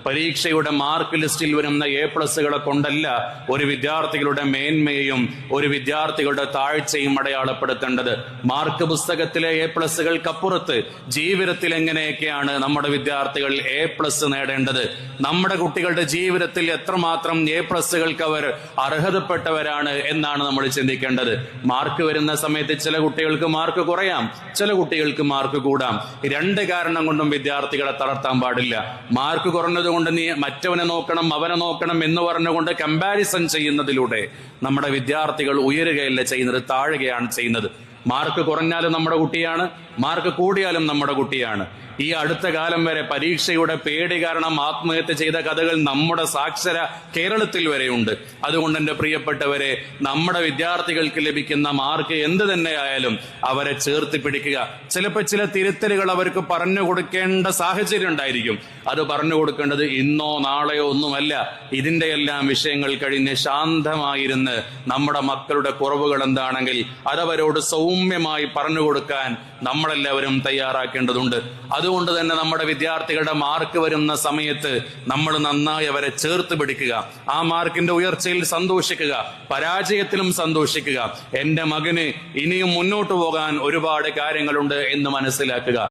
പരീക്ഷയുടെ മാർക്ക് ലിസ്റ്റിൽ വരുന്ന A+കളെ കൊണ്ടല്ല ഒരു വിദ്യാർത്ഥികളുടെ മേന്മയും ഒരു വിദ്യാർത്ഥികളുടെ താഴ്ചയും അടയാളപ്പെടുത്തേണ്ടത്. മാർക്ക് പുസ്തകത്തിലെ A+കൾക്കപ്പുറത്ത് ജീവിതത്തിൽ എങ്ങനെയൊക്കെയാണ് നമ്മുടെ വിദ്യാർത്ഥികൾ A+ നേടേണ്ടത്, നമ്മുടെ കുട്ടികളുടെ ജീവിതത്തിൽ എത്രമാത്രം A+കൾക്ക് അവർ അർഹതപ്പെട്ടവരാണ് എന്നാണ് നമ്മൾ ചിന്തിക്കേണ്ടത്. മാർക്ക് വരുന്ന സമയത്ത് ചില കുട്ടികൾക്ക് മാർക്ക് കുറയാം, ചില കുട്ടികൾക്ക് മാർക്ക് കൂടാം. രണ്ട് കാരണം കൊണ്ടും വിദ്യാർത്ഥികളെ തളർത്താൻ പാടില്ല. മാർക്ക് കുറഞ്ഞത് കൊണ്ട് നീ മറ്റവനെ നോക്കണം അവനെ നോക്കണം എന്ന് പറഞ്ഞുകൊണ്ട് കമ്പാരിസൺ ചെയ്യുന്നതിലൂടെ നമ്മുടെ വിദ്യാർത്ഥികൾ ഉയരുകയല്ല ചെയ്യുന്നത്, താഴുകയാണ് ചെയ്യുന്നത്. മാർക്ക് കുറഞ്ഞാലും നമ്മുടെ കുട്ടിയാണ്, മാർക്ക് കൂടിയാലും നമ്മുടെ കുട്ടിയാണ്. ഈ അടുത്ത കാലം വരെ പരീക്ഷയുടെ പേടി കാരണം ആത്മഹത്യ ചെയ്ത കഥകൾ നമ്മുടെ സാക്ഷര കേരളത്തിൽ വരെയുണ്ട്. അതുകൊണ്ട് എന്റെ പ്രിയപ്പെട്ടവരെ, നമ്മുടെ വിദ്യാർത്ഥികൾക്ക് ലഭിക്കുന്ന മാർക്ക് എന്ത് തന്നെയായാലും അവരെ ചേർത്ത് പിടിക്കുക. ചിലപ്പോൾ ചില തിരുത്തലുകൾ അവർക്ക് പറഞ്ഞു കൊടുക്കേണ്ട സാഹചര്യം ഉണ്ടായിരിക്കും. അത് പറഞ്ഞു കൊടുക്കേണ്ടത് ഇന്നോ നാളെയോ ഒന്നുമല്ല. ഇതിന്റെ എല്ലാം വിഷയങ്ങൾ കഴിഞ്ഞ് ശാന്തമായിരുന്ന് നമ്മുടെ മക്കളുടെ കുറവുകൾ എന്താണെങ്കിൽ അതവരോട് സൗമ്യമായി പറഞ്ഞു കൊടുക്കാൻ നമ്മളെല്ലാവരും തയ്യാറാക്കേണ്ടതുണ്ട്. അതുകൊണ്ട് തന്നെ നമ്മുടെ വിദ്യാർത്ഥികളുടെ മാർക്ക് വരുന്ന സമയത്ത് നമ്മൾ നന്നായി അവരെ ചേർത്ത് പിടിക്കുക. ആ മാർക്കിന്റെ ഉയർച്ചയിൽ സന്തോഷിക്കുക, പരാജയത്തിലും സന്തോഷിക്കുക. എന്റെ മകന് ഇനിയും മുന്നോട്ട് പോകാൻ ഒരുപാട് കാര്യങ്ങളുണ്ട് എന്ന് മനസ്സിലാക്കുക.